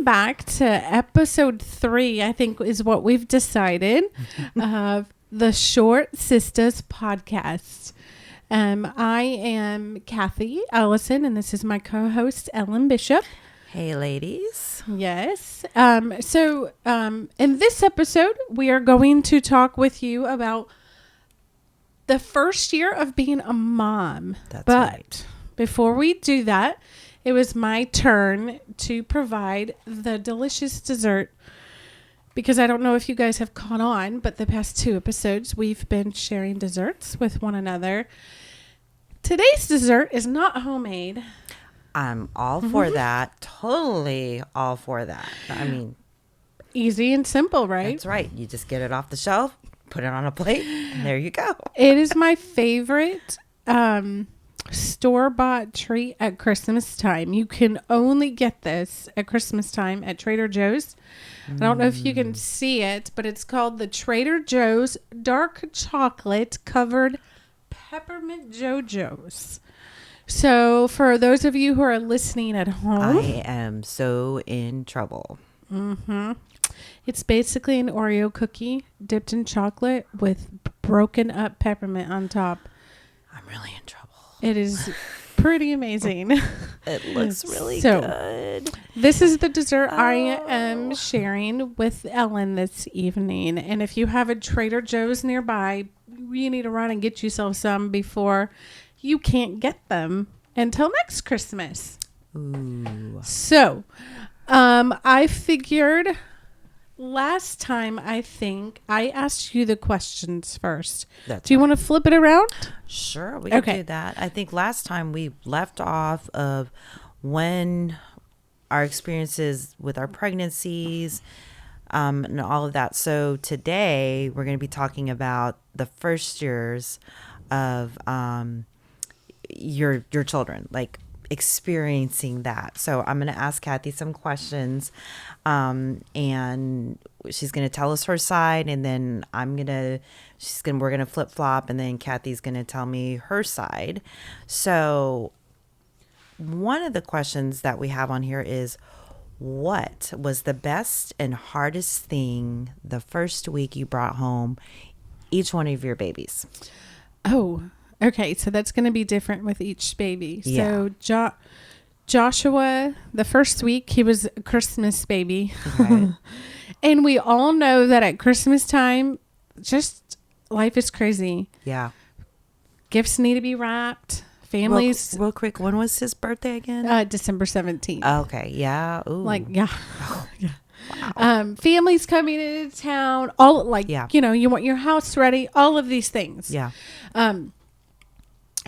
back to episode 3, I think is what we've decided, of the Short Sisters podcast. I am Cathy Ellison, and this is my co-host, Ellen Bishop. Hey, ladies. Yes. So in this episode, we are going to talk with you about the first year of being a mom. That's right. Before we do that, it was my turn to provide the delicious dessert, because I don't know if you guys have caught on, but the past 2 episodes, we've been sharing desserts with one another. Today's dessert is not homemade. I'm all for that. Totally all for that. I mean, easy and simple, right? That's right. You just get it off the shelf, put it on a plate, and there you go. It is my favorite store-bought treat at Christmas time. You can only get this at Christmas time at Trader Joe's. I don't know if you can see it, but it's called the Trader Joe's Dark Chocolate Covered Peppermint JoJo's. So for those of you who are listening at home, I am so in trouble. It's basically an Oreo cookie dipped in chocolate with broken up peppermint on top. I'm really in trouble. It is pretty amazing. It looks really good. This is the dessert I am sharing with Ellen this evening. And if you have a Trader Joe's nearby, you need to run and get yourself some before you can't get them until next Christmas. Ooh. So, I figured last time, I think I asked you the questions first. Do you want to flip it around? Sure, we can do that. I think last time we left off of when our experiences with our pregnancies and all of that. So today we're going to be talking about the first years of your children, like experiencing that. So I'm going to ask Cathy some questions, and she's going to tell us her side, and then we're going to flip flop, and then Cathy's going to tell me her side. So one of the questions that we have on here is, what was the best and hardest thing the first week you brought home each one of your babies? Oh, okay. So that's going to be different with each baby. Yeah. So Joshua, the first week, he was a Christmas baby. Okay. And we all know that at Christmas time, just life is crazy. Yeah. Gifts need to be wrapped. Families. Real quick, when was his birthday again? December 17th. Okay. Yeah. Ooh. Yeah. Yeah. Wow. Families coming into town, all you want your house ready, all of these things. Yeah.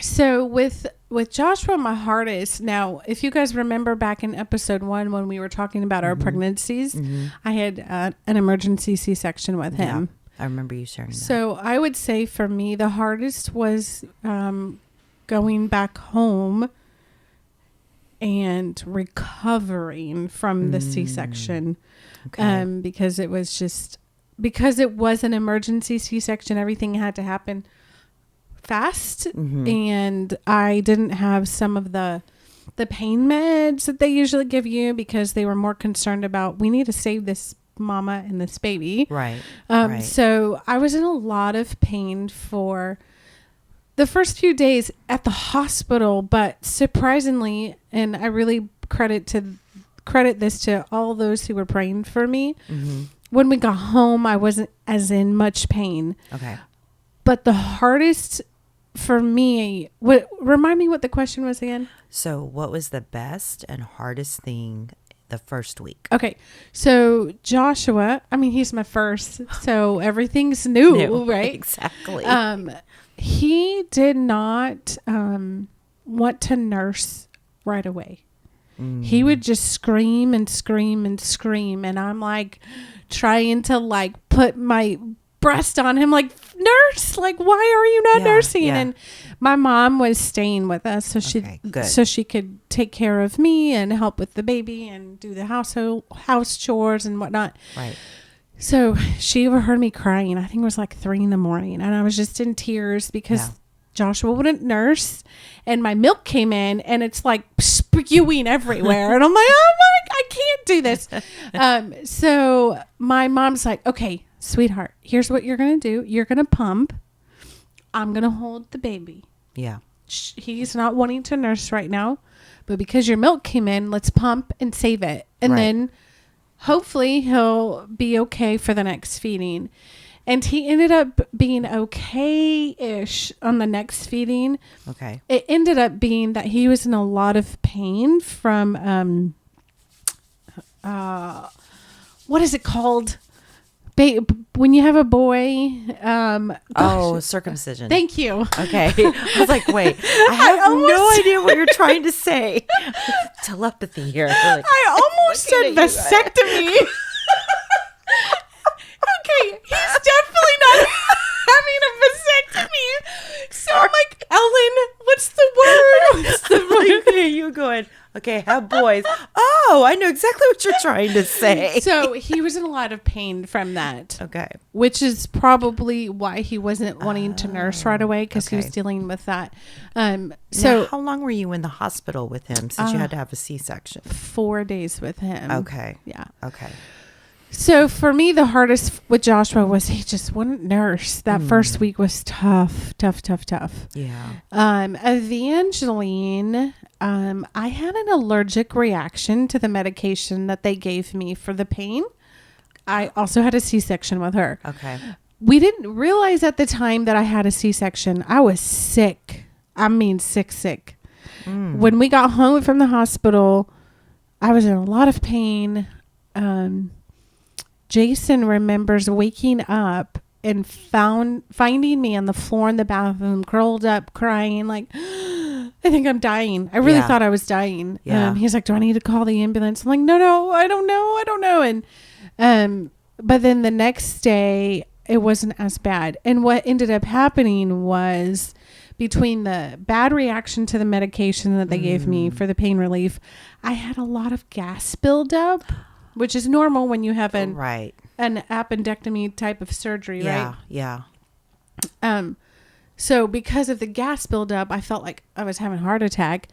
So with Joshua, my hardest, now, if you guys remember back in episode 1 when we were talking about our pregnancies, I had an emergency C-section with him. Yeah, I remember you sharing that. So I would say for me, the hardest was going back home and recovering from the C-section. Okay. Because it was an emergency C-section, everything had to happen fast, and I didn't have some of the pain meds that they usually give you, because they were more concerned about, we need to save this mama and this baby. Right. So I was in a lot of pain for the first few days at the hospital, but surprisingly, and I really credit this to all those who were praying for me. When we got home, I wasn't as in much pain. Okay. But the hardest for me, remind me what the question was again? So what was the best and hardest thing the first week? Okay. So Joshua, he's my first, so everything's new, right? Exactly. He did not want to nurse right away. He would just scream and scream and scream, and I'm trying to put my breast on him, nurse, why are you not nursing? Yeah. And my mom was staying with us, so she could take care of me and help with the baby and do the house chores and whatnot. Right. So she overheard me crying. I think it was 3 a.m, and I was just in tears because Joshua wouldn't nurse, and my milk came in, and it's spewing everywhere. And I'm like, oh my, I can't do this. So my mom's like, okay, sweetheart, here's what you're going to do. You're going to pump. I'm going to hold the baby. Yeah. He's not wanting to nurse right now, but because your milk came in, let's pump and save it. And then hopefully he'll be okay for the next feeding. And he ended up being okay-ish on the next feeding. Okay. It ended up being that he was in a lot of pain from, what is it called? When you have a boy, circumcision. Thank you. Okay. I was like, wait, I have no idea what you're trying to say. Telepathy here. Like, I almost said vasectomy. Okay, he's definitely not having a vasectomy. So I'm like, Ellen, what's the word? What's the okay, you going, okay, have boys. Oh, I know exactly what you're trying to say. So he was in a lot of pain from that. Okay. Which is probably why he wasn't wanting to nurse right away, because he was dealing with that. So now, how long were you in the hospital with him since you had to have a C-section? 4 days with him. Okay. Yeah. Okay. So for me, the hardest with Joshua was he just wouldn't nurse. That first week was tough. Yeah. Evangeline, I had an allergic reaction to the medication that they gave me for the pain. I also had a C-section with her. Okay. We didn't realize at the time that I had a C-section. I was sick. I mean, sick. When we got home from the hospital, I was in a lot of pain. Jason remembers waking up and finding me on the floor in the bathroom, curled up, crying, like, I think I'm dying. I really thought I was dying. Yeah. He's like, do I need to call the ambulance? I'm like, no, I don't know. And, but then the next day it wasn't as bad. And what ended up happening was, between the bad reaction to the medication that they gave me for the pain relief, I had a lot of gas buildup, which is normal when you have an appendectomy type of surgery, right? Yeah. So because of the gas buildup, I felt like I was having a heart attack.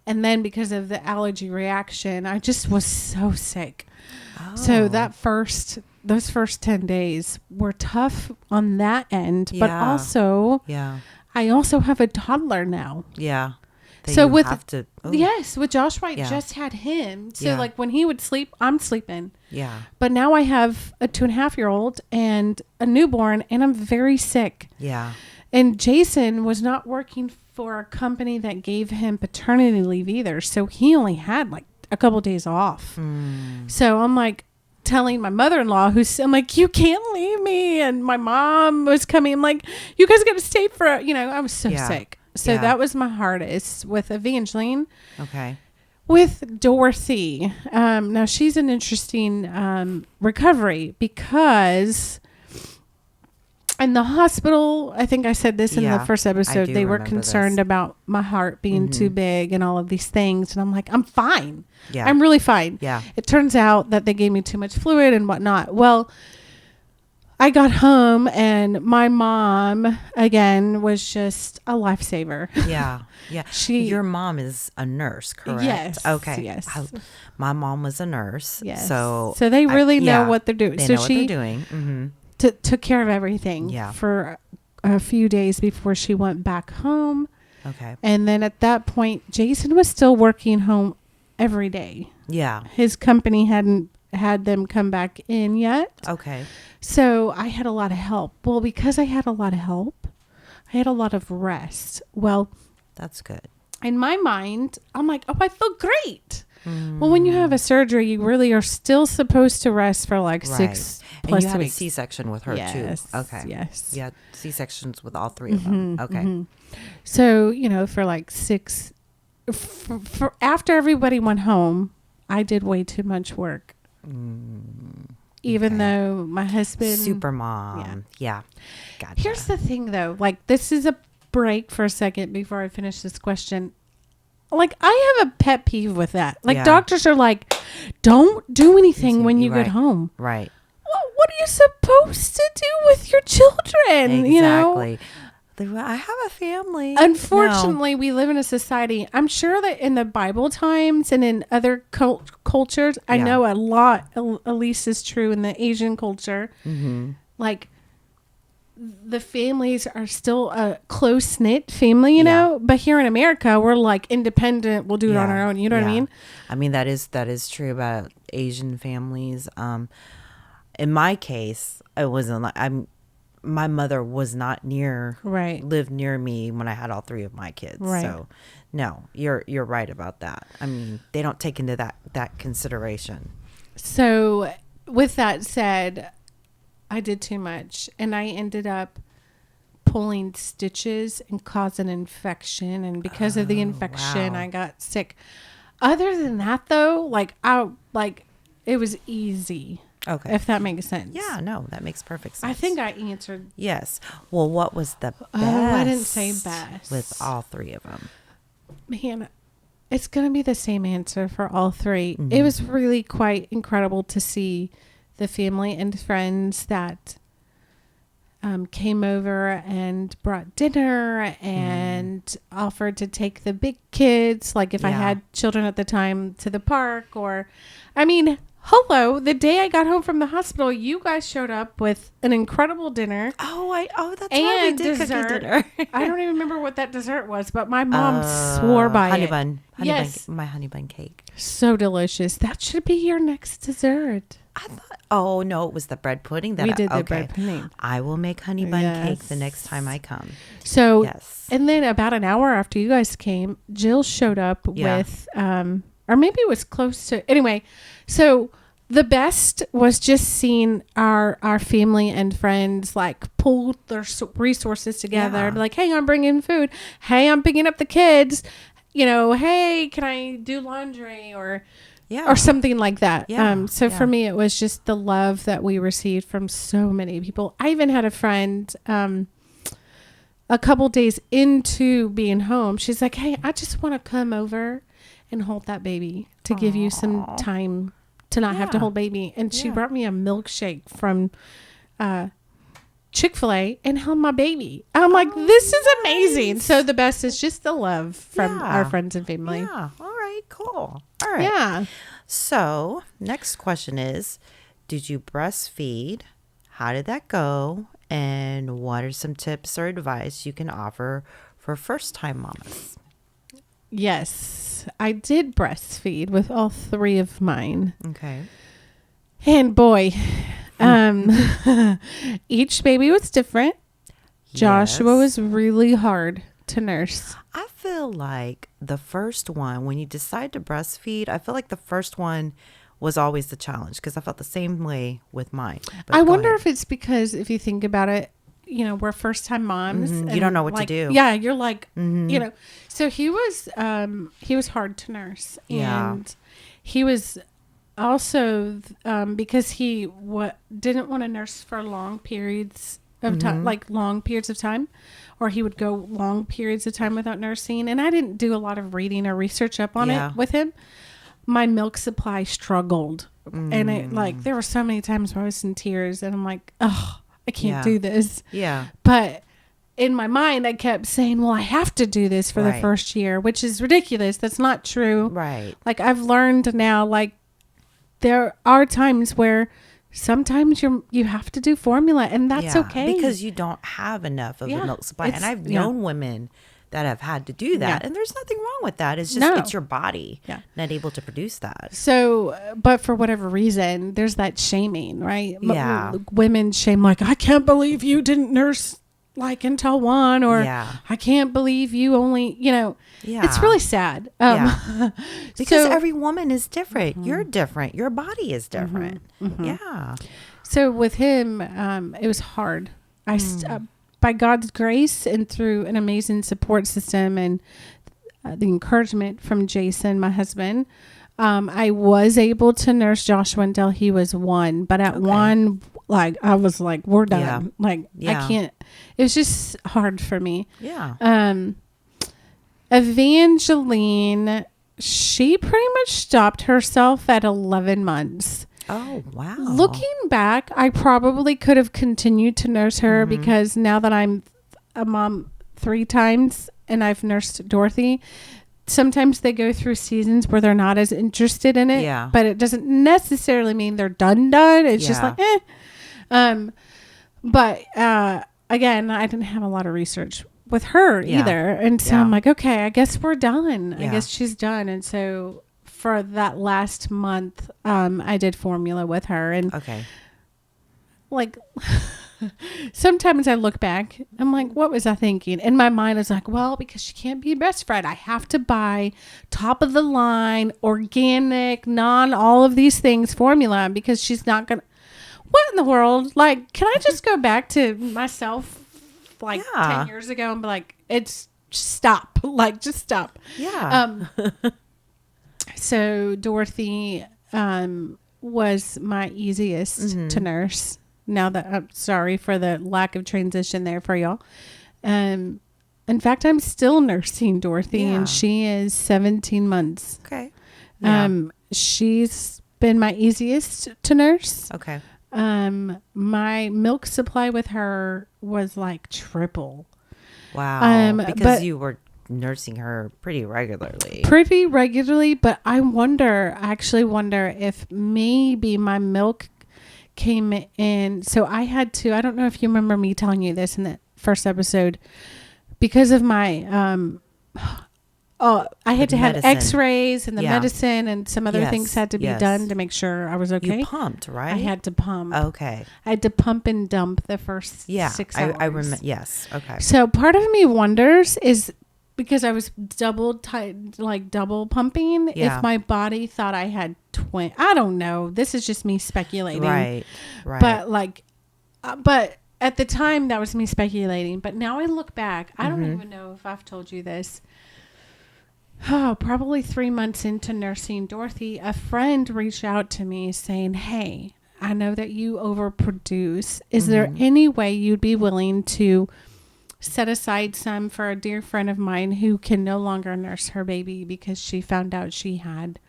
And then because of the allergy reaction, I just was so sick. Oh. So those first 10 days were tough on that end, but also, I also have a toddler now. Yeah. So with Joshua, I just had him. So like when he would sleep, I'm sleeping. Yeah. But now I have a 2.5-year-old and a newborn, and I'm very sick. Yeah. And Jason was not working for a company that gave him paternity leave either. So he only had like a couple of days off. So I'm like telling my mother-in-law, I'm like, you can't leave me. And my mom was coming. I'm like, you guys got to stay for, I was so sick. So that was my hardest with Evangeline. Okay. With Dorothy, now she's an interesting recovery, because in the hospital, I think I said this in the first episode, they were concerned about my heart being too big and all of these things. And I'm like, I'm fine. Yeah. I'm really fine. Yeah. It turns out that they gave me too much fluid and whatnot. Well, I got home and my mom, again, was just a lifesaver. Yeah. Yeah. Your mom is a nurse, correct? Yes. Okay. Yes. My mom was a nurse. Yes. So they really know what they're doing. They know what they're doing. Mm-hmm. Took care of everything for a few days before she went back home. Okay. And then at that point, Jason was still working home every day. Yeah. His company hadn't had them come back in yet. Okay. So I had a lot of help. Well, because I had a lot of help, I had a lot of rest. Well, that's good. In my mind, I'm like, oh, I feel great. Well, when you have a surgery, you really are still supposed to rest for like 6 plus and you had weeks. a C-section with her too. Okay. Yes. Yeah. C-sections with all three of them. Okay. So, for like 6, for after everybody went home, I did way too much work. Even though my husband... Super mom. Yeah. Gotcha. Here's the thing though. Like, this is a break for a second before I finish this question. Like, I have a pet peeve with that. Like, doctors are like, don't do anything when you get home. Right. Well, what are you supposed to do with your children? Exactly. I have a family. Unfortunately, we live in a society. I'm sure that in the Bible times and in other cultures, I know a lot, at least is true in the Asian culture. Like, the families are still a close knit family, you know. But here in America, we're like independent. We'll do it on our own. You know what I mean? I mean that is true about Asian families. In my case, it wasn't like my mother was not lived near me when I had all three of my kids. Right. So no, you're right about that. I mean, they don't take into that consideration. So with that said, I did too much and I ended up pulling stitches and causing an infection. And because of the infection, I got sick. Other than that though, it was easy. Okay. If that makes sense. Yeah, no, that makes perfect sense. I think I answered. Yes. Well, what was the best? Oh, I didn't say best. With all three of them. Man, it's going to be the same answer for all three. It was really quite incredible to see the family and friends that came over and brought dinner and offered to take the big kids, like if I had children at the time, to the park. Or, I mean, hello, the day I got home from the hospital, you guys showed up with an incredible dinner. That's right. We did dessert. Cook a dinner. I don't even remember what that dessert was, but my mom swore by honey it. Bun. My honey bun cake. So delicious. That should be your next dessert. I thought. Oh no, it was the bread pudding. We did the bread pudding. I will make honey bun cake the next time I come. So and then about an hour after you guys came, Jill showed up with or maybe it was close to, anyway. So the best was just seeing our family and friends like pull their resources together. Like, hey, I'm bringing food. Hey, I'm picking up the kids. You know, hey, can I do laundry or something like that. For me, it was just the love that we received from so many people. I even had a friend a couple days into being home. She's like, hey, I just want to come over and hold that baby to give you some time to not have to hold baby. And she brought me a milkshake from Chick-fil-A and held my baby. I'm like, this is amazing. So the best is just the love from our friends and family. Yeah. All right, cool. All right. Yeah. So next question is, did you breastfeed? How did that go? And what are some tips or advice you can offer for first-time mamas? Yes, I did breastfeed with all three of mine. Okay. And boy, each baby was different. Joshua was really hard to nurse. I feel like the first one, when you decide to breastfeed, I feel like the first one was always the challenge because I felt the same way with mine. But I wonder if it's because if you think about it, you know, we're first time moms. Mm-hmm. And you don't know what to do. Yeah. You're like, you know, so he was hard to nurse. And he was also, because he didn't want to nurse for long periods of time, like long periods of time, or he would go long periods of time without nursing. And I didn't do a lot of reading or research up on it with him. My milk supply struggled. And there were so many times where I was in tears and I'm like, oh, I can't do this. Yeah. But in my mind, I kept saying, well, I have to do this for the first year, which is ridiculous. That's not true. Right. Like I've learned now, like there are times where sometimes you have to do formula and that's okay. Because you don't have enough of a milk supply. And I've known women that have had to do that. And there's nothing wrong with that. It's just, it's your body not able to produce that. So, but for whatever reason, there's that shaming, right? Yeah. Women shame like, I can't believe you didn't nurse like until 1 or I can't believe you only, you know, it's really sad. Because every woman is different. You're different. Your body is different. Yeah. So with him, it was hard. By God's grace and through an amazing support system and the encouragement from Jason, my husband, I was able to nurse Joshua until he was 1. But at 1, like I was like, we're done. I can't. It was just hard for me. Yeah. Evangeline, she pretty much stopped herself at 11 months. Oh, wow. Looking back, I probably could have continued to nurse her because now that I'm a mom 3 times and I've nursed Dorothy. Sometimes they go through seasons where they're not as interested in it, but it doesn't necessarily mean they're done. It's just like, But again, I didn't have a lot of research with her either. And so I'm like, okay, I guess we're done. I guess she's done. And so for that last month, I did formula with her. And like... sometimes I look back, I'm like, what was I thinking? And my mind is like, well, because she can't be breastfed, I have to buy top of the line, organic, all of these things formula because she's not going to. What in the world? Like, can I just go back to myself 10 years ago and be like, stop. Like, just stop. Yeah. So Dorothy was my easiest to nurse. Now that I'm sorry for the lack of transition there for y'all. In fact, I'm still nursing Dorothy and she is 17 months. Okay. Yeah. She's been my easiest to nurse. Okay. My milk supply with her was like triple. Wow. Because you were nursing her pretty regularly. But I actually wonder if maybe my milk came in. So I don't know if you remember me telling you this in the first episode, because of my I had to have x-rays and the medicine and some other things had to be done to make sure I was okay. You pumped, right? I had to pump. Okay. I had to pump and dump the first 6 hours. I remember. Yes. Okay. So part of me wonders is because I was double pumping, if my body thought I had twin. I don't know. This is just me speculating. Right. But at the time that was me speculating. But now I look back, I don't even know if I've told you this. Oh, probably 3 months into nursing Dorothy, a friend reached out to me saying, hey, I know that you overproduce. Is there any way you'd be willing to set aside some for a dear friend of mine who can no longer nurse her baby because she found out she had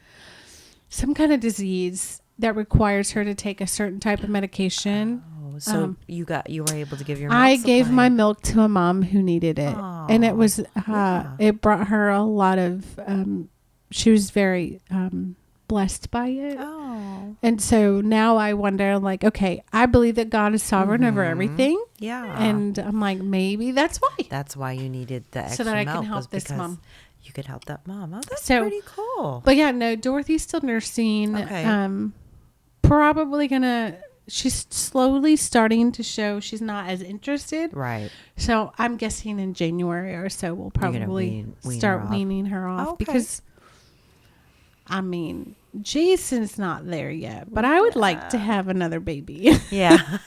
some kind of disease that requires her to take a certain type of medication. Oh, so you were able to give your milk I supply. gave my milk to a mom who needed it. Oh, and it was it brought her a lot of she was very blessed by it. Oh. And so now I wonder, like, okay, I believe that God is sovereign over everything. Yeah. And I'm like, maybe that's why. That's why you needed the extra so that I milk, can help this mom. You could help that mom. Oh, that's so pretty cool. But yeah, no, Dorothy's still nursing. Okay. Probably she's slowly starting to show she's not as interested. Right. So I'm guessing in January or so we'll probably start weaning her off because, I mean, Jason's not there yet, but I would like to have another baby. Yeah.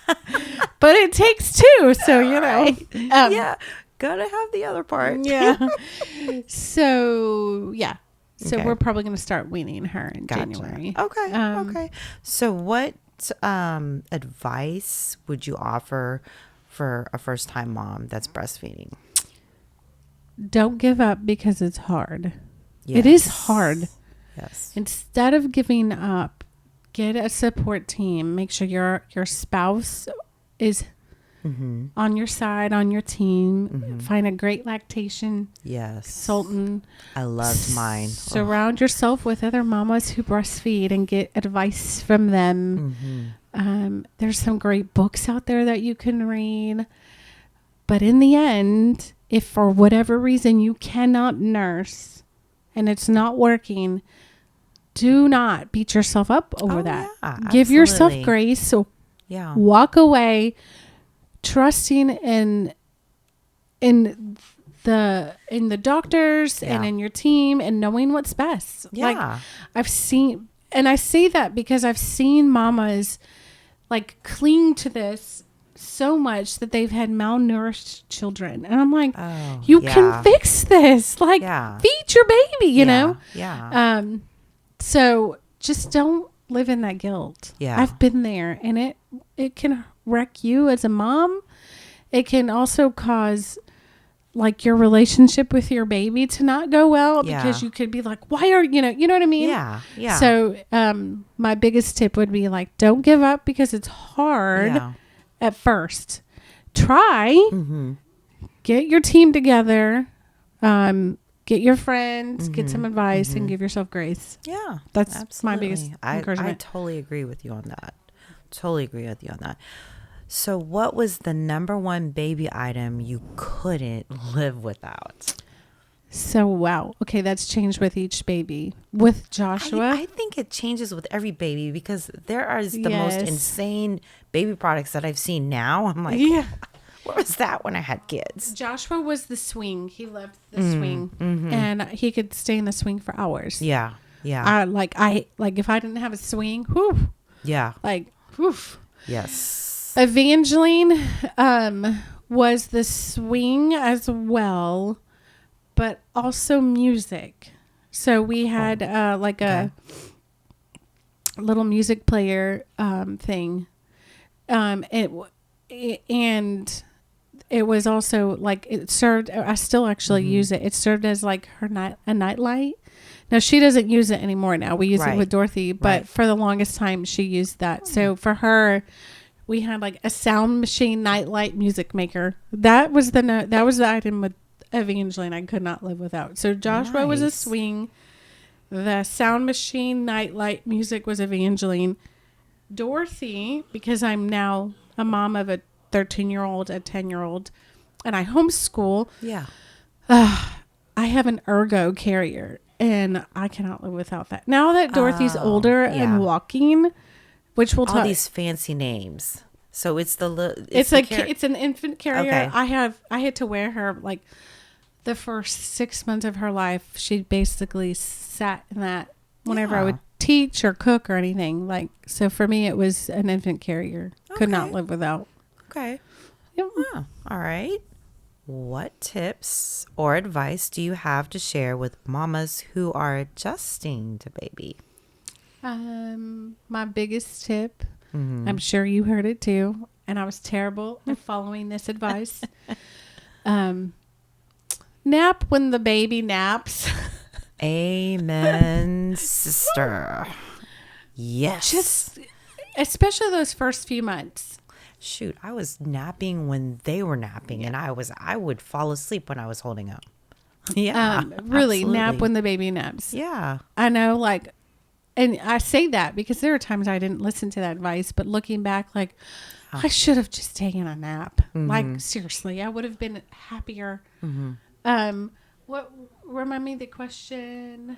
But it takes 2, so you know. Yeah. Gotta have the other part. Yeah. So yeah. So we're probably going to start weaning her in January. Okay. Okay. So what advice would you offer for a first-time mom that's breastfeeding? Don't give up because it's hard. Yes. It is hard. Yes. Instead of giving up, get a support team. Make sure your spouse is on your side, on your team. Find a great lactation consultant. I loved mine. Surround yourself with other mamas who breastfeed and get advice from them. There's some great books out there that you can read. But in the end, if for whatever reason you cannot nurse and it's not working, do not beat yourself up over that. Yeah, give yourself grace. So walk away trusting in the doctors and in your team and knowing what's best. Like I've seen, and I say that because I've seen mamas like cling to this so much that they've had malnourished children. And I'm like, you can fix this. Like feed your baby, you know? Yeah. So just don't live in that guilt. Yeah. I've been there, and it can wreck you as a mom. It can also cause like your relationship with your baby to not go well because you could be like, why are you know what I mean? Yeah. Yeah. So my biggest tip would be like, don't give up because it's hard at first. Try, get your team together, get your friends, get some advice, and give yourself grace. Yeah, that's absolutely. my biggest encouragement. I totally agree with you on that. So what was the number one baby item you couldn't live without? So, wow. Okay, that's changed with each baby. With Joshua, I think it changes with every baby because there are the most insane baby products that I've seen now. I'm like, where was that when I had kids? Joshua was the swing. He loved the swing, and he could stay in the swing for hours. Yeah. Like if I didn't have a swing, whew. Yeah. Like, whew. Yes. Evangeline was the swing as well, but also music. So we had like a little music player thing. And it was also like it served. I still actually use it. It served as like a nightlight. Now she doesn't use it anymore. Now we use it with Dorothy, but for the longest time she used that. So for her, we had like a sound machine nightlight music maker. That was the item with Evangeline I could not live without. So Joshua was a swing. The sound machine nightlight music was Evangeline. Dorothy, because I'm now a mom of a 13-year-old, a 10-year-old, and I homeschool. Yeah. I have an ergo carrier, and I cannot live without that. Now that Dorothy's older and walking, which we'll talk. All these fancy names. So it's it's an infant carrier. Okay. I had to wear her like the first 6 months of her life. She basically sat in that whenever I would teach or cook or anything. Like, so for me, it was an infant carrier. Could not live without. Okay. Yep. Oh, all right. What tips or advice do you have to share with mamas who are adjusting to baby? My biggest tip, I'm sure you heard it too, and I was terrible at following this advice. Nap when the baby naps. Amen, sister. Yes. Just, especially those first few months. Shoot, I was napping when they were napping, and I would fall asleep when I was holding up. Yeah, really, absolutely. nap when the baby naps. Yeah, I know, like, and I say that because there are times I didn't listen to that advice, but looking back, like, I should have just taken a nap. Like, seriously, I would have been happier. What? Remind me the question.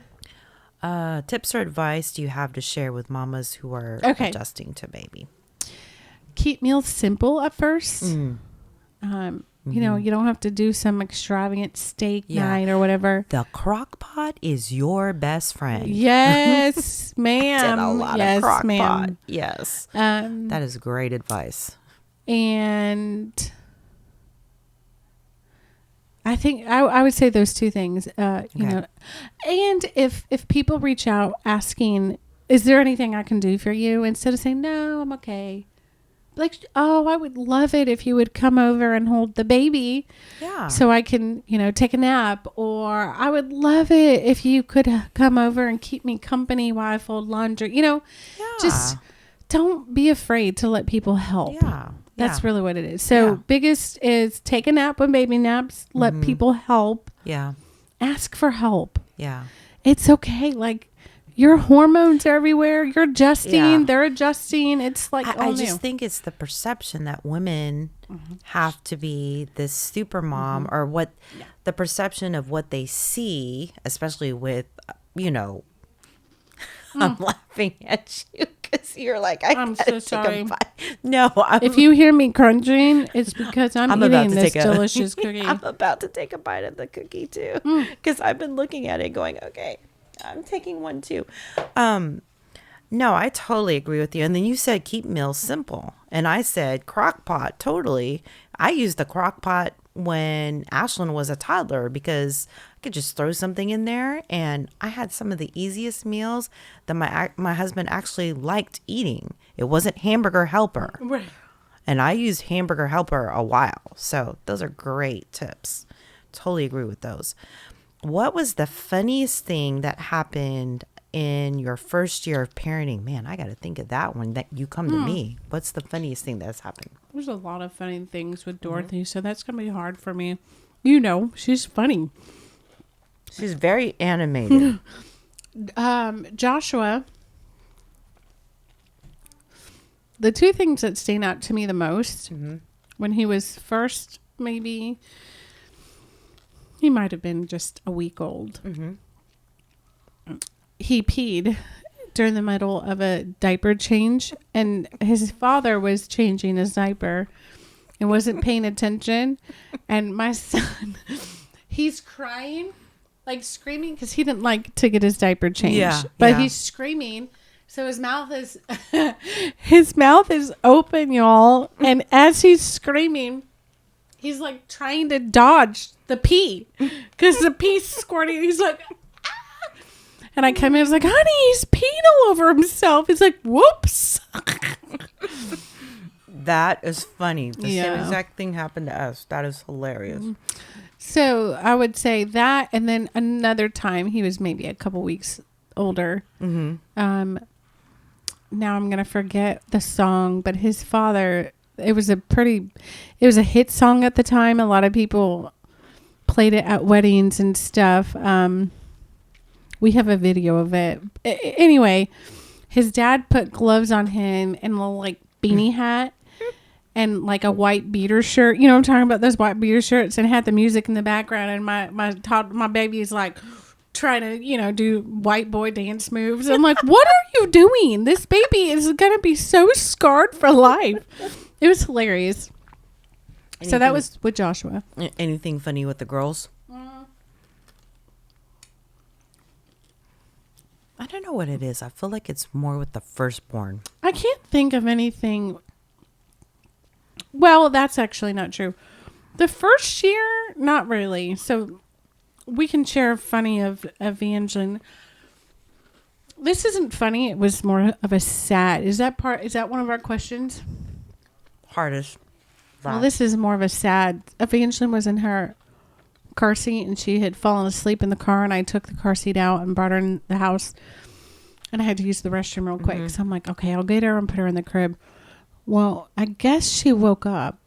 tips or advice do you have to share with mamas who are adjusting to baby? Keep meals simple at first. You know, you don't have to do some extravagant steak night or whatever. The crock pot is your best friend. Yes, ma'am. I did a lot of crock pot. Yes. That is great advice. And I think I would say those two things, you know, and if people reach out asking, is there anything I can do for you? Instead of saying, no, I'm okay. Like, oh, I would love it if you would come over and hold the baby. Yeah. So I can, you know, take a nap. Or I would love it if you could come over and keep me company while I fold laundry. You know, just don't be afraid to let people help. Yeah. That's really what it is. So biggest is take a nap when baby naps. Let people help. Yeah. Ask for help. Yeah. It's okay. Like, your hormones are everywhere. You're adjusting. They're adjusting. It's like I just think it's the perception that women have to be this super mom or what the perception of what they see, especially with, you know, I'm laughing at you because you're like, I'm so sorry. No, if you hear me crunching, it's because I'm eating this delicious cookie. I'm about to take a bite of the cookie too because I've been looking at it going, okay, I'm taking one too. No, I totally agree with you. And then you said keep meals simple. And I said crock pot. Totally. I used the crock pot when Ashlyn was a toddler because I could just throw something in there. And I had some of the easiest meals that my husband actually liked eating. It wasn't Hamburger Helper. Right. And I used Hamburger Helper a while. So those are great tips. Totally agree with those. What was the funniest thing that happened in your first year of parenting? Man, I got to think of that one. That you come to me. What's the funniest thing that's happened? There's a lot of funny things with Dorothy, so that's going to be hard for me. You know, she's funny. She's very animated. Joshua, the two things that stand out to me the most when he was first, maybe he might have been just a week old. He peed during the middle of a diaper change, and his father was changing his diaper and wasn't paying attention. And my son, he's crying, like screaming, because he didn't like to get his diaper changed. But he's screaming, so his mouth is open, y'all. And as he's screaming, he's like trying to dodge the pee because the pee's squirting. He's like, ah! And I come in, I was like, honey, he's peeing all over himself. He's like, whoops. That is funny. The same exact thing happened to us. That is hilarious. So I would say that, and then another time he was maybe a couple weeks older. Now I'm gonna forget the song, but his father. It was a hit song at the time. A lot of people played it at weddings and stuff. We have a video of it. Anyway, his dad put gloves on him and a like beanie hat and like a white beater shirt. You know what I'm talking about? Those white beater shirts, and had the music in the background. And my baby is like trying to, do white boy dance moves. I'm like, what are you doing? This baby is going to be so scarred for life. It was hilarious. So that was with Joshua. Anything funny with the girls? I don't know what it is. I feel like it's more with the firstborn. I can't think of anything. Well, that's actually not true. The first year, not really. So we can share funny of Evangeline. This isn't funny. It was more of a sad. Is that one of our questions? Hardest. Well, this is more of a sad. Evangeline was in her car seat and she had fallen asleep in the car, and I took the car seat out and brought her in the house, and I had to use the restroom real quick. So I'm like, okay, I'll get her and put her in the crib. Well, I guess she woke up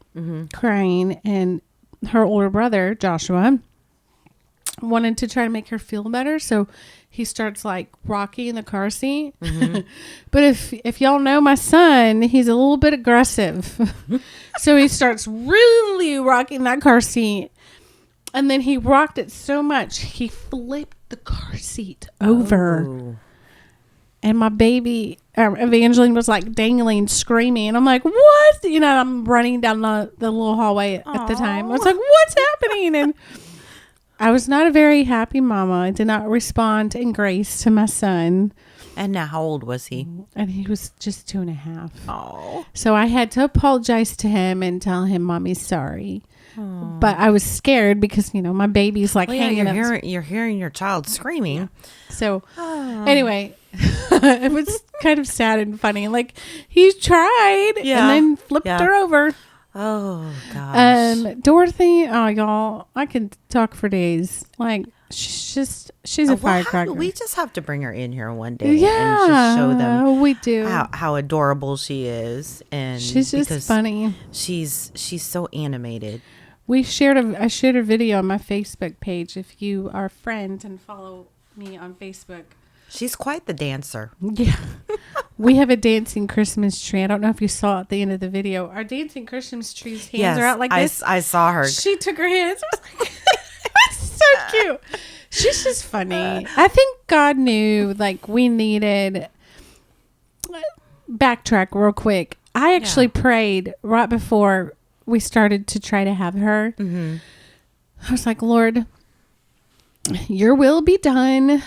crying, and her older brother, Joshua, wanted to try to make her feel better. So he starts like rocking the car seat. But if y'all know my son, he's a little bit aggressive. So he starts really rocking that car seat. And then he rocked it so much, he flipped the car seat over. Oh. And my baby, Evangeline, was like dangling, screaming. And I'm like, what? I'm running down the little hallway at the time. I was like, what's happening? And I was not a very happy mama. I did not respond in grace to my son. And now how old was he? And he was just 2.5. Oh. So I had to apologize to him and tell him, Mommy's sorry. Oh. But I was scared because, my baby's like hanging up. You're hearing your child screaming. So anyway, it was kind of sad and funny. Like, he tried and then flipped her over. Oh, gosh. Dorothy, oh, y'all, I could talk for days. Like, she's a firecracker. We just have to bring her in here one day and just show them we do. how adorable she is. And she's just funny. She's so animated. I shared a video on my Facebook page. If you are friends and follow me on Facebook. She's quite the dancer. Yeah. We have a dancing Christmas tree. I don't know if you saw at the end of the video. Our dancing Christmas tree's hands are out like this. I saw her. She took her hands. I was like, it's so cute. She's just funny. I think God knew we needed. Backtrack real quick. I actually prayed right before we started to try to have her. I was like, Lord, your will be done.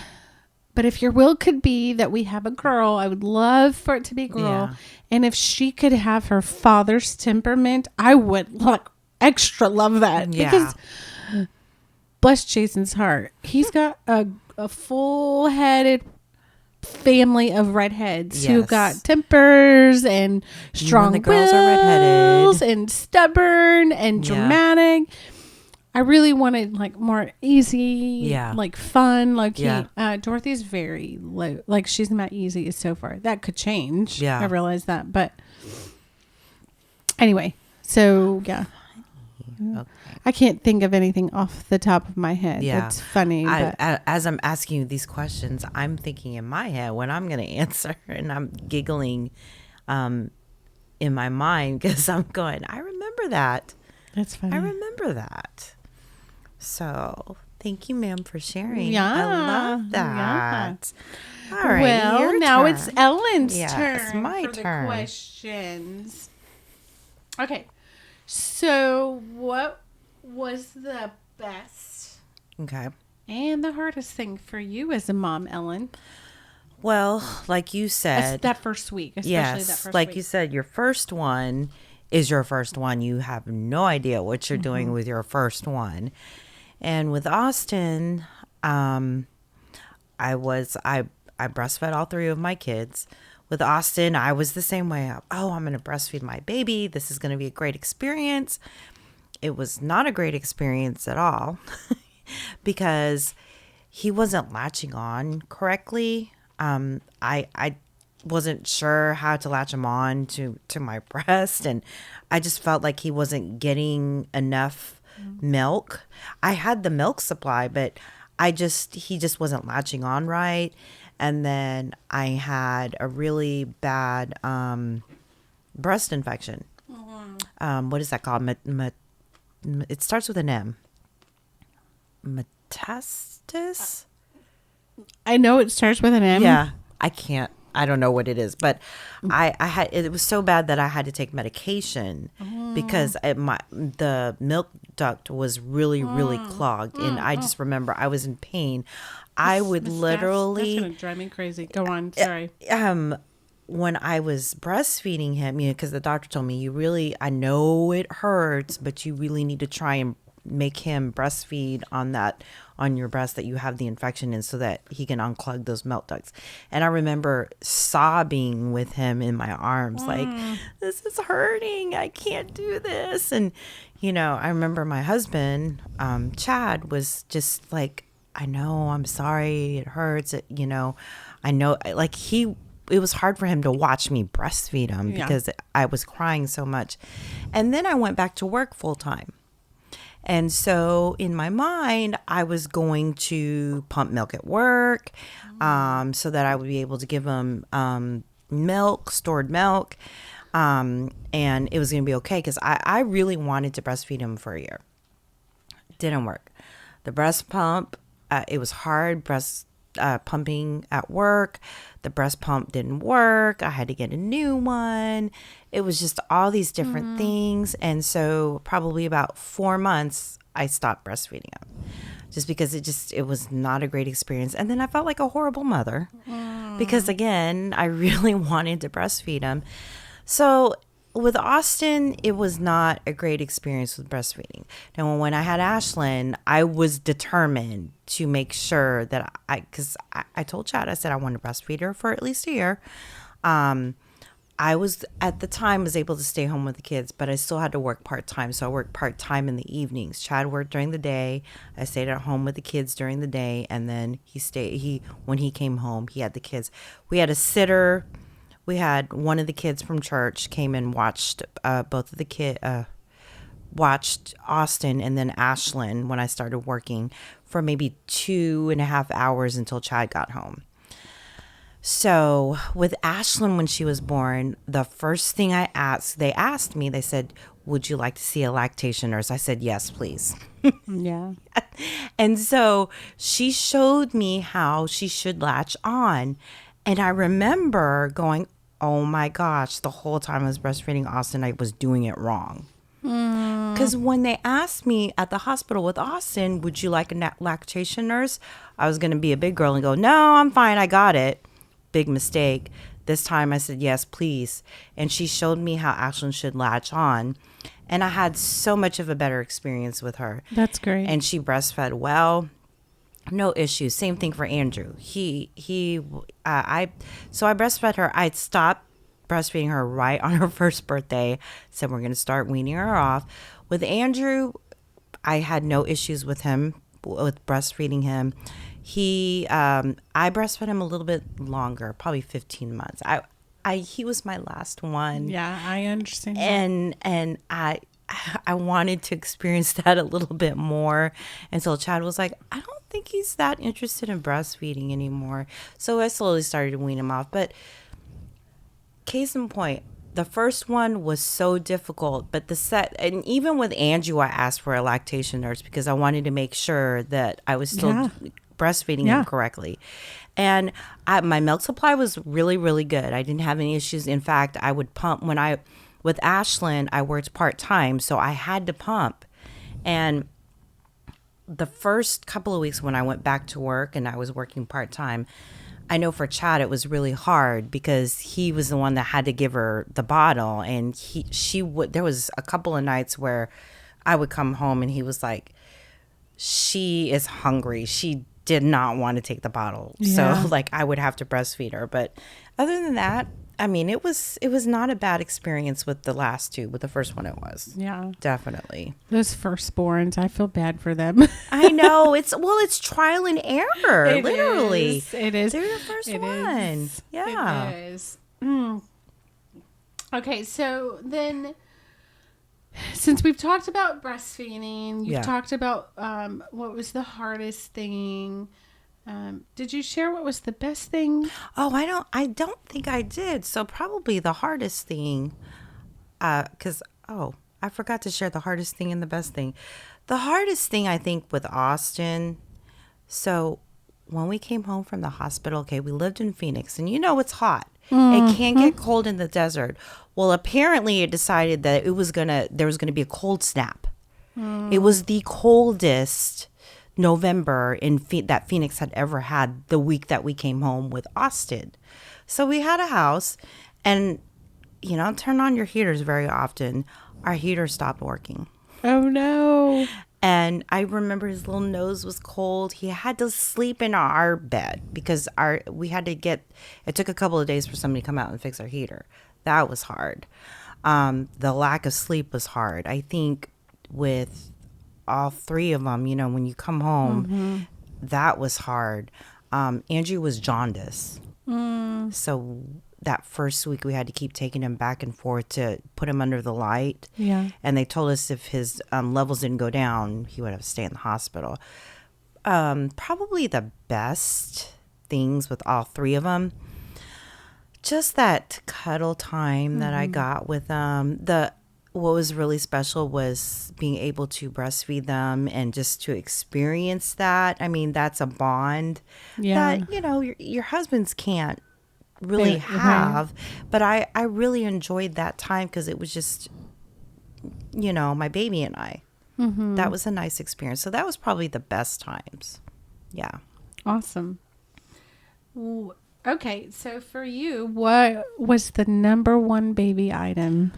But if your will could be that we have a girl, I would love for it to be a girl. Yeah. And if she could have her father's temperament, I would extra love that. Yeah. Because bless Jason's heart. He's got a full-headed family of redheads who got tempers and strong the girls are redheaded and stubborn and dramatic. I really wanted more easy, fun, key. Dorothy's very low. She's my easiest so far. That could change. Yeah. I realize that. But anyway, So, yeah. Okay. I can't think of anything off the top of my head. Yeah. That's funny. But As I'm asking you these questions, I'm thinking in my head when I'm going to answer, and I'm giggling in my mind because I'm going, I remember that. that's funny. I remember that. So thank you, ma'am, for sharing. Yeah. I love that. All right. Well, now turn. it's Ellen's Yeah, turn it's my for turn. the questions. Okay. So, what was the best Okay. and the hardest thing for you as a mom, Ellen? Well, like you said, That first week, especially yes, that first like week. you said, your first one is your first one. You have no idea what you're doing with your first one. And with Austin, I breastfed all three of my kids. With Austin, I was the same way. Oh, I'm going to breastfeed my baby. This is going to be a great experience. It was not a great experience at all because he wasn't latching on correctly. I wasn't sure how to latch him on to my breast, and I just felt like he wasn't getting enough milk. I had the milk supply, but he just wasn't latching on right. And then I had a really bad breast infection. What is that called? It starts with an M. Metastasis? I know it starts with an M. Yeah, I don't know what it is, but it was so bad that I had to take medication because the milk duct was really, really clogged. And I just remember I was in pain. I would literally, That's going to drive me crazy. Go on. Sorry. when I was breastfeeding him, because the doctor told me, I know it hurts, but you really need to try and make him breastfeed on your breast that you have the infection in so that he can unclog those milk ducts. And I remember sobbing with him in my arms, like, this is hurting. I can't do this. And, I remember my husband, Chad, was just like, I know, I'm sorry. It hurts. I know, like it was hard for him to watch me breastfeed him because I was crying so much. And then I went back to work full time. And so in my mind, I was going to pump milk at work so that I would be able to give him milk, stored milk. And it was going to be okay because I really wanted to breastfeed him for a year. Didn't work. The breast pump, it was hard pumping at work. The breast pump didn't work. I had to get a new one. It was just all these different things. And so probably about 4 months, I stopped breastfeeding him just because it was not a great experience. And then I felt like a horrible mother because, again, I really wanted to breastfeed him. So with Austin, it was not a great experience with breastfeeding. Now, when I had Ashlyn, I was determined to make sure that because I told Chad, I said I wanted to breastfeed her for at least a year. I was, at the time, was able to stay home with the kids, but I still had to work part-time. So I worked part-time in the evenings. Chad worked during the day. I stayed at home with the kids during the day. And then when he came home, he had the kids. We had a sitter. We had one of the kids from church came and watched both of the kids, watched Austin and then Ashlyn when I started working for maybe 2.5 hours until Chad got home. So with Ashlyn, when she was born, the first thing they asked me, they said, would you like to see a lactation nurse? I said, yes, please. Yeah. And so she showed me how she should latch on. And I remember going, oh my gosh, the whole time I was breastfeeding Austin, I was doing it wrong. Because when they asked me at the hospital with Austin, would you like a lactation nurse? I was going to be a big girl and go, no, I'm fine. I got it. Big mistake. This time I said, yes, please. And she showed me how Ashlyn should latch on. And I had so much of a better experience with her. That's great. And she breastfed well. No issues. Same thing for Andrew. So I breastfed her. I stopped breastfeeding her right on her first birthday. Said we're going to start weaning her off. With Andrew, I had no issues with breastfeeding him. I breastfed him a little bit longer, probably 15 months. he was my last one. Yeah, I understand. And I wanted to experience that a little bit more until Chad was like, I don't think he's that interested in breastfeeding anymore. So I slowly started to wean him off. But case in point, the first one was so difficult, but and even with Andrew, I asked for a lactation nurse because I wanted to make sure that I was still breastfeeding him correctly. And my milk supply was really, really good. I didn't have any issues. In fact, I would pump with Ashlyn, I worked part-time, so I had to pump. And the first couple of weeks when I went back to work and I was working part-time, I know for Chad it was really hard because he was the one that had to give her the bottle. And there was a couple of nights where I would come home and he was like, she is hungry. She did not want to take the bottle. Yeah. So like I would have to breastfeed her. But other than that, I mean, it was not a bad experience with the last two. With the first one, it was. Yeah, definitely. Those firstborns, I feel bad for them. I know it's trial and error. Literally, it is. They're your first one. Yeah, it is. Mm. Okay, so then, since we've talked about breastfeeding, you've talked about what was the hardest thing. Did you share what was the best thing? Oh, I don't think I did. So probably the hardest thing, because I forgot to share the hardest thing and the best thing. The hardest thing, I think, with Austin. So when we came home from the hospital, we lived in Phoenix, and it's hot. Mm-hmm. It can't get cold in the desert. Well, apparently it decided that there was gonna be a cold snap. It was the coldest November that Phoenix had ever had the week that we came home with Austin. So we had a house, and turn on your heaters very often. Our heater stopped working. Oh no. And I remember his little nose was cold. He had to sleep in our bed because it took a couple of days for somebody to come out and fix our heater. That was hard. The lack of sleep was hard. I think with all three of them, when you come home, that was hard. Andrew was jaundice. So that first week we had to keep taking him back and forth to put him under the light. Yeah. And they told us if his levels didn't go down, he would have to stay in the hospital. Probably the best things with all three of them, just that cuddle time that I got with them. What was really special was being able to breastfeed them and just to experience that. I mean, that's a bond that, your husbands can't really have. But I really enjoyed that time because it was just, my baby and I. Mm-hmm. That was a nice experience. So that was probably the best times. Yeah. Awesome. Okay. So for you, what was the number one baby item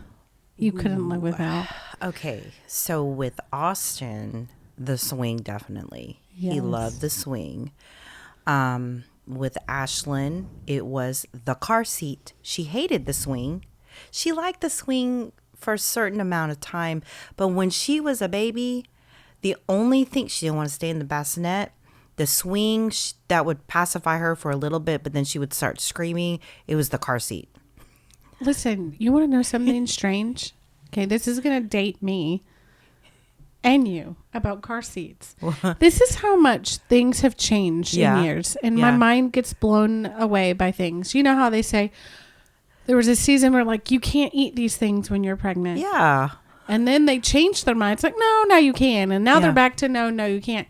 you couldn't live without? Okay. So with Austin, the swing, definitely. Yes. He loved the swing. With Ashlyn, it was the car seat. She hated the swing. She liked the swing for a certain amount of time. But when she was a baby, the only thing, she didn't want to stay in the bassinet. The swing, that would pacify her for a little bit, but then she would start screaming. It was the car seat. Listen, you want to know something strange? Okay, this is going to date me and you about car seats. This is how much things have changed in years. And my mind gets blown away by things. You know how they say there was a season where you can't eat these things when you're pregnant. Yeah. And then they changed their minds. No, you can. And now they're back to no, you can't.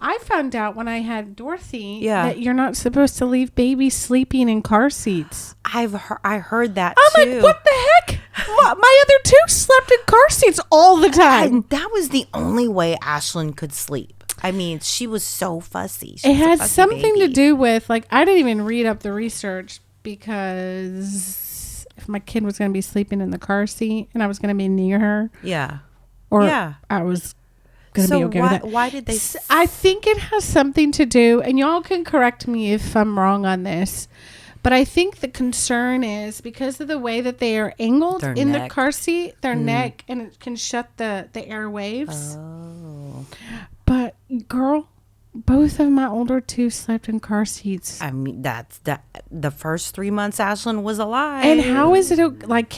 I found out when I had Dorothy that you're not supposed to leave babies sleeping in car seats. I heard that too. I'm like, what the heck? My other two slept in car seats all the time. That was the only way Ashlyn could sleep. I mean, she was so fussy. It had something to do with, I didn't even read up the research because if my kid was going to be sleeping in the car seat and I was going to be near her. Yeah. Or I was going to be okay with it. Why did they? I think it has something to do, and y'all can correct me if I'm wrong on this, but I think the concern is because of the way that they are angled in the car seat, their neck, and it can shut the airwaves. Oh. But girl, both of my older two slept in car seats. I mean, that's the first 3 months Ashlyn was alive. And how is it like?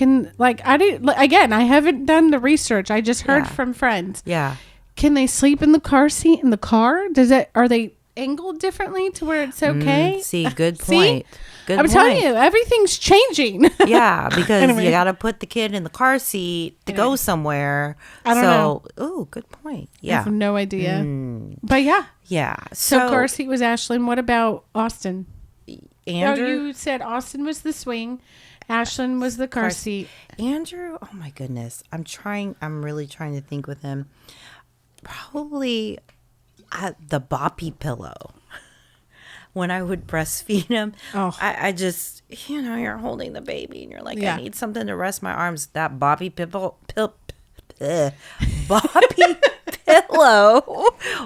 I didn't again? I haven't done the research. I just heard from friends. Yeah. Can they sleep in the car seat in the car? Are they angled differently to where it's okay? See, good point. Good I'm point. telling you, everything's changing. Yeah, because Anyway. you got to put the kid in the car seat to go somewhere. I don't know. Oh, good point. I Yeah. have no idea. But yeah. Yeah. So car seat was Ashlyn. What about Austin? Andrew. Oh, you said Austin was the swing. Ashlyn was the car seat. Andrew, oh my goodness. I'm really trying to think with him. Probably the boppy pillow. When I would breastfeed him, I just, you're holding the baby and you're like, I need something to rest my arms. That boppy pillow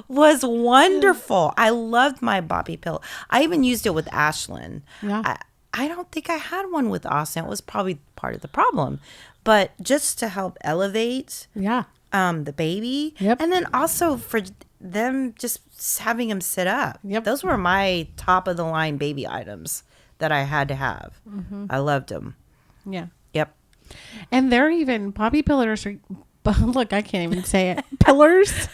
was wonderful. I loved my boppy pillow. I even used it with Ashlyn. Yeah. I don't think I had one with Austin. It was probably part of the problem. But just to help elevate the baby. Yep. And then also for them just having him sit up. Yep. Those were my top of the line baby items that I had to have. I loved them. Yeah. Yep. And they're even Bobby pillars are look, I can't even say it. Pillars.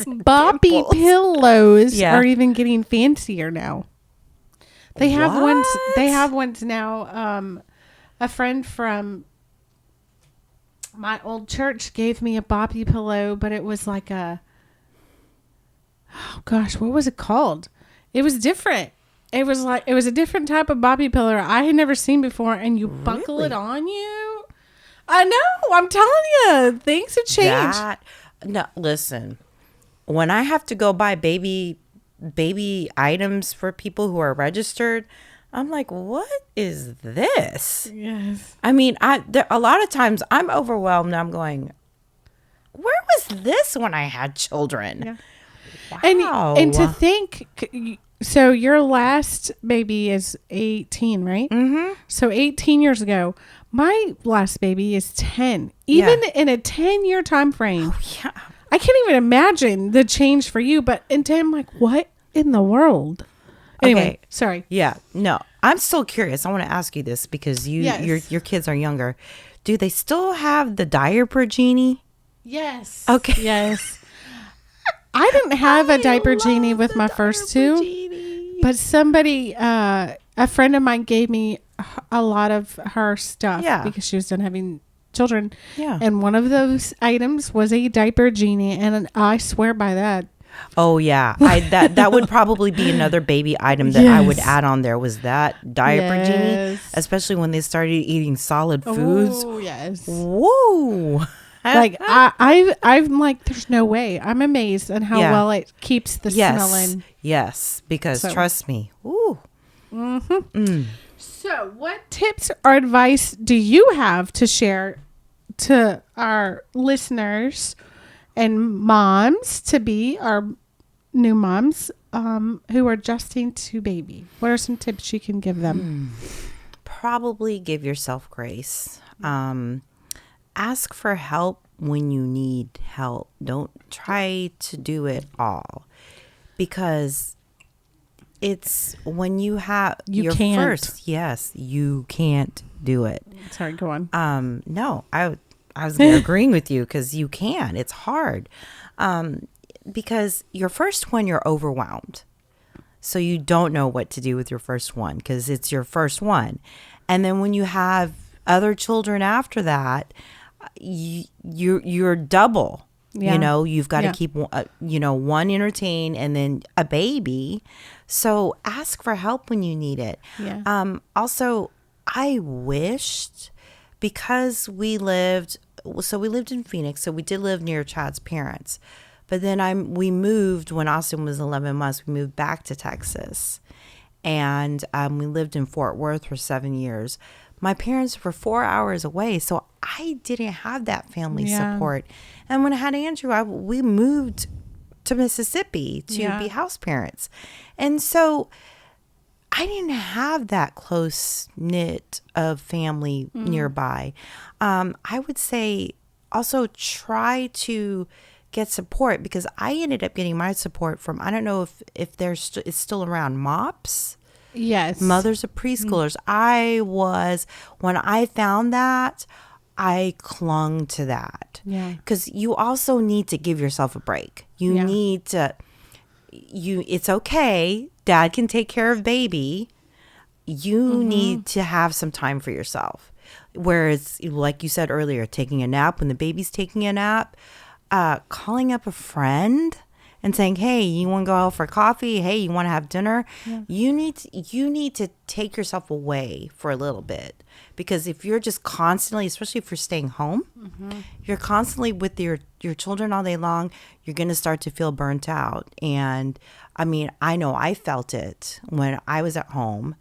Bobby pillows are even getting fancier now. They have ones. They have ones now. A friend from my old church gave me a Bobby pillow, but it was like what was it called? It was different. It was a different type of Bobby pillow I had never seen before, and you buckle it on you. I know. I'm telling you, things have changed. No, listen. When I have to go buy baby items for people who are registered, I'm like, what is this? Yes. I mean, a lot of times I'm overwhelmed. I'm going, where was this when I had children? Yeah. Wow. And to think, so your last baby is 18, right? Mm-hmm. So 18 years ago, my last baby is 10. Even in a 10-year time frame. Oh, yeah. I can't even imagine the change for you, but I'm like, what in the world? Anyway, sorry. Yeah. No, I'm still curious. I want to ask you this because your kids are younger. Do they still have the diaper genie? Yes. Okay. Yes. I didn't have a diaper genie with my first two, but somebody, a friend of mine gave me a lot of her stuff because she was done having children. Yeah. And one of those items was a diaper genie, and I swear by that. Oh yeah, that would probably be another baby item that I would add on there was that diaper genie, especially when they started eating solid foods. Oh yes. Whoa. Like I'm like, there's no way. I'm amazed at how well it keeps the smell in. Yes, because trust me. Ooh. Mm-hmm. Mm. So, what tips or advice do you have to share to our listeners and moms to be, our new moms who are adjusting to baby? What are some tips you can give them? Probably give yourself grace. Ask for help when you need help. Don't try to do it all, because it's when you have your first. Yes, you can't do it. Sorry, go on. No, I was agreeing with you because you can. It's hard because your first one, you're overwhelmed. So you don't know what to do with your first one because it's your first one. And then when you have other children after that, you're double. Yeah. You've got to keep, one entertained and then a baby. So ask for help when you need it. Yeah. Also, I wished, because we lived in Phoenix, so we did live near Chad's parents. But then we moved when Austin was 11 months. We moved back to Texas, and we lived in Fort Worth for 7 years. My parents were 4 hours away, so I didn't have that family support. And when I had Andrew, we moved to Mississippi to be house parents. And so I didn't have that close knit of family nearby. I would say also try to get support, because I ended up getting my support from, I don't know if there's it's still around, MOPS. Yes. Mothers of Preschoolers. When I found that, I clung to that. Yeah. Because you also need to give yourself a break. You need to, it's okay. Dad can take care of baby. You need to have some time for yourself. Whereas, like you said earlier, taking a nap when the baby's taking a nap, calling up a friend and saying, hey, you want to go out for coffee? Hey, you want to have dinner? Yeah. You need to take yourself away for a little bit. Because if you're just constantly, especially if you're staying home, you're constantly with your children all day long, you're going to start to feel burnt out. And I mean, I know I felt it when I was at home,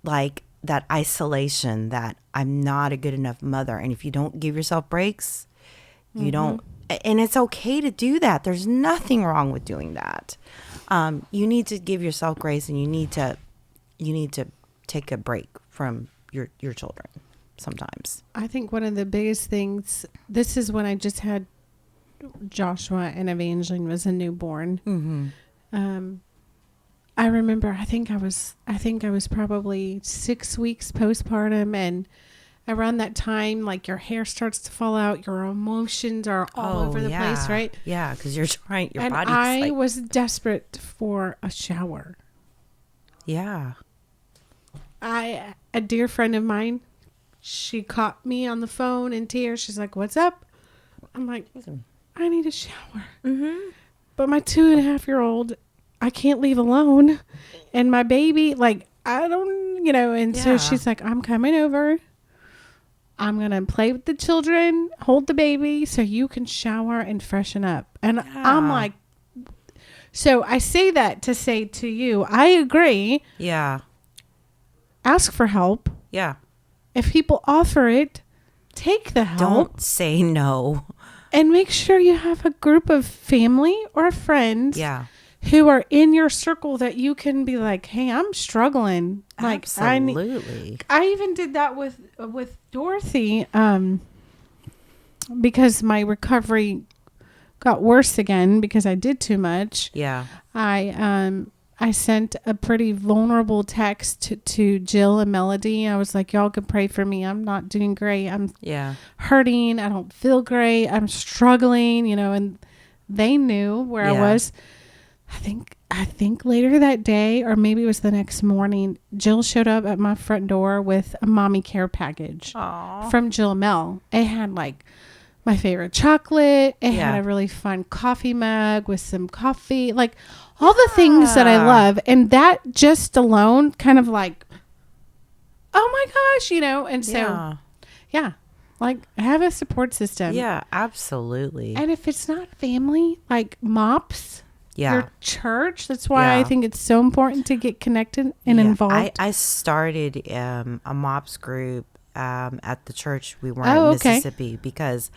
like that isolation, that I'm not a good enough mother. And if you don't give yourself breaks, you don't. And it's okay to do that. There's nothing wrong with doing that. You need to give yourself grace, and you need to take a break from your children sometimes. I think one of the biggest things, this is when I just had Joshua and Evangeline was a newborn. I remember, I think I was probably 6 weeks postpartum, and around that time, like, your hair starts to fall out, your emotions are all over the place, right? Yeah, because your body's I was desperate for a shower. Yeah. A dear friend of mine, she caught me on the phone in tears. She's like, "What's up?" I'm like, "I need a shower." But my 2.5-year-old, I can't leave alone, and my baby, like, I don't, and so she's like, "I'm coming over. I'm going to play with the children, hold the baby so you can shower and freshen up." And I'm like, so I say that to say to you, I agree. Yeah. Ask for help. Yeah. If people offer it, take the help. Don't say no. And make sure you have a group of family or friends who are in your circle that you can be like, "Hey, I'm struggling." Like, absolutely. I even did that with Dorothy, because my recovery got worse again because I did too much. Yeah. I sent a pretty vulnerable text to Jill and Melody. I was like, "Y'all can pray for me. I'm not doing great. I'm hurting. I don't feel great. I'm struggling," and they knew where I was. I think later that day, or maybe it was the next morning, Jill showed up at my front door with a mommy care package from Jill and Mel. It had like my favorite chocolate. It had a really fun coffee mug with some coffee, like all the things that I love. And that just alone kind of like, oh my gosh, and so, like, have a support system. Yeah, absolutely. And if it's not family, like MOPS, your church. That's why I think it's so important to get connected and involved. I started a MOPS group at the church we were in Mississippi, because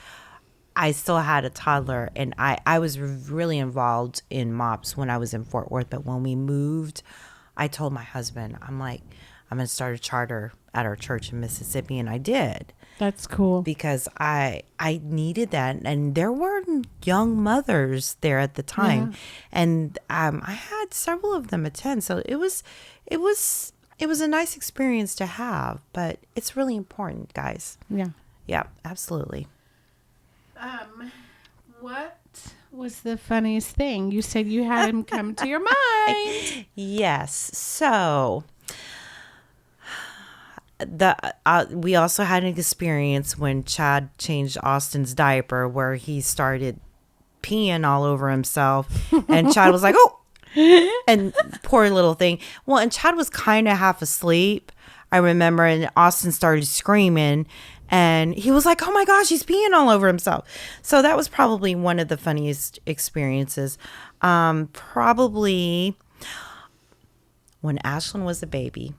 I still had a toddler, and I was really involved in MOPS when I was in Fort Worth. But when we moved, I told my husband, I'm like, I'm going to start a charter at our church in Mississippi. And I did. That's cool. Because I needed that. And there were young mothers there at the time. And I had several of them attend. So it was a nice experience to have. But it's really important, guys. Yeah. Yeah, absolutely. What was the funniest thing? You said you had him come to your mind. Yes. So we also had an experience when Chad changed Austin's diaper, where he started peeing all over himself, and Chad was like, "Oh," and poor little thing. Well, and Chad was kind of half asleep, I remember, and Austin started screaming, and he was like, "Oh my gosh, he's peeing all over himself." So that was probably one of the funniest experiences. Probably when Ashlyn was a baby,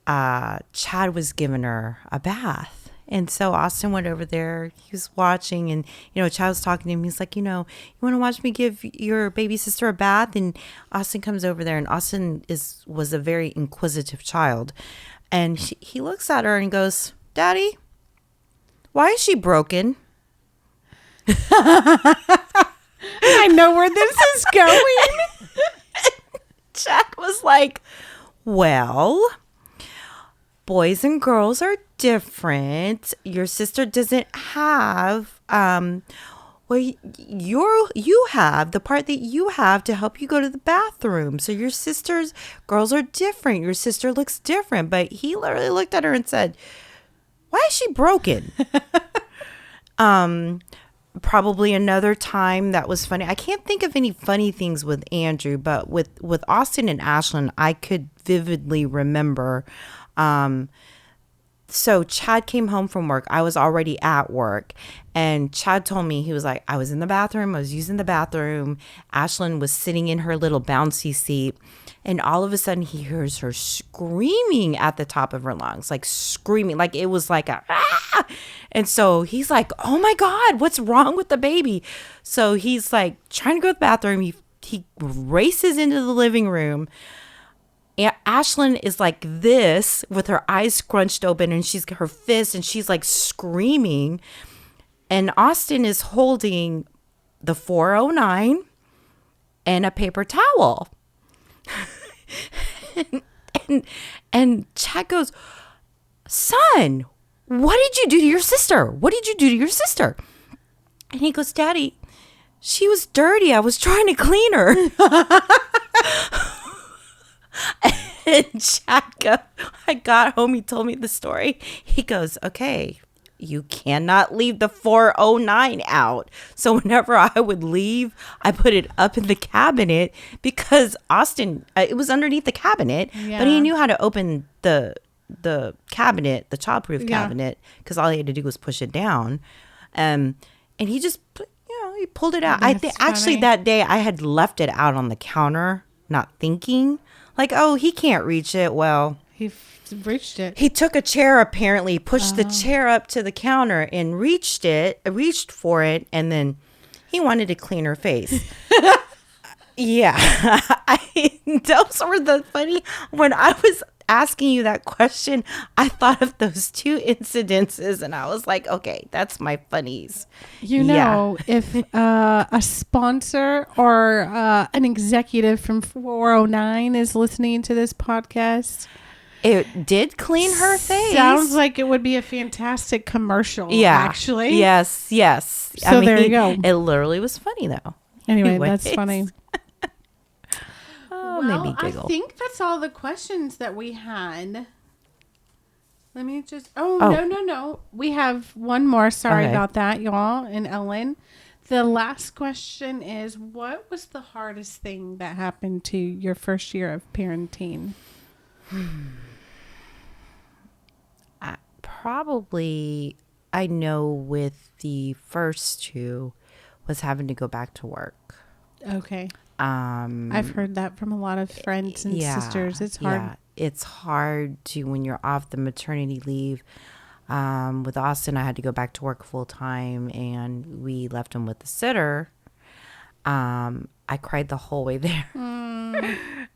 Chad was giving her a bath. And so Austin went over there. He was watching, and, Chad was talking to him. He's like, "You want to watch me give your baby sister a bath?" And Austin comes over there, and Austin was a very inquisitive child. And he looks at her and goes, "Daddy, why is she broken?" I know where this is going. Chad was like, well, boys and girls are different. Your sister doesn't have, well, you have the part that you have to help you go to the bathroom. So your sister's girls are different. Your sister looks different. But he literally looked at her and said, why is she broken? Probably another time that was funny. I can't think of any funny things with Andrew, but with Austin and Ashlyn, I could vividly remember. So Chad came home from work. I was already at work, and Chad told me, he was like, I was in the bathroom. I was using the bathroom. Ashlyn was sitting in her little bouncy seat, and all of a sudden he hears her screaming at the top of her lungs, like screaming, like it was like a, ah! And so he's like, oh my God, what's wrong with the baby? So he's like trying to go to the bathroom. He races into the living room. Ashlyn is like this with her eyes scrunched open, and she's got her fist, and she's like screaming. And Austin is holding the 409 and a paper towel. and Chad goes, son, what did you do to your sister? What did you do to your sister? And he goes, Daddy, she was dirty. I was trying to clean her. And Chad, I got home. He told me the story. He goes, okay, you cannot leave the 409 out. So whenever I would leave, I put it up in the cabinet because Austin, it was underneath the cabinet, but he knew how to open the cabinet, the childproof cabinet, because all he had to do was push it down. And he just, he pulled it out. I think actually that day I had left it out on the counter, not thinking. Like, oh, he can't reach it. Well, He reached it. he took a chair, apparently, pushed the chair up to the counter and reached for it. And then he wanted to clean her face. Yeah. Those were the funny, when I was asking you that question, I thought of those two incidences and I was like, okay, that's my funnies. You know, if a sponsor or an executive from 409 is listening to this podcast, it did clean her face. Sounds like it would be a fantastic commercial. Yeah, actually. Yes. So there you go. It literally was funny though. Anyway, that's funny. Made me giggle. I think that's all the questions that we had. Let me just... No. We have one more. Sorry about that, y'all and Ellen. The last question is, what was the hardest thing that happened to your first year of parenting? I know with the first two was having to go back to work. Okay. I've heard that from a lot of friends and sisters. It's hard. Yeah, it's hard to, when you're off the maternity leave. With Austin, I had to go back to work full time, and we left him with the sitter. I cried the whole way there.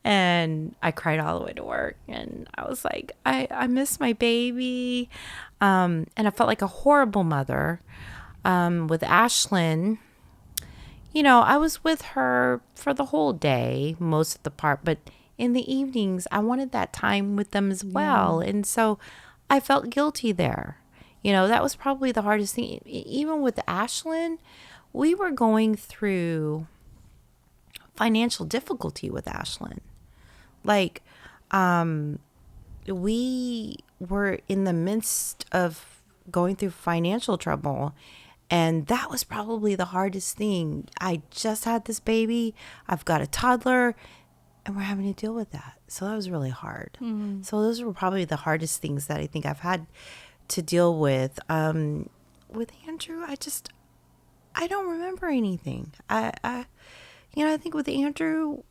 And I cried all the way to work. And I was like, I miss my baby. And I felt like a horrible mother. With Ashlyn, I was with her for the whole day, most of the part, but in the evenings, I wanted that time with them as well. Yeah. And so I felt guilty there. That was probably the hardest thing. Even with Ashlyn, we were going through financial difficulty with Ashlyn. Like, we were in the midst of going through financial trouble. And that was probably the hardest thing. I just had this baby. I've got a toddler, and we're having to deal with that. So that was really hard. Mm-hmm. So those were probably the hardest things that I think I've had to deal with. With Andrew, I don't remember anything. I think with Andrew,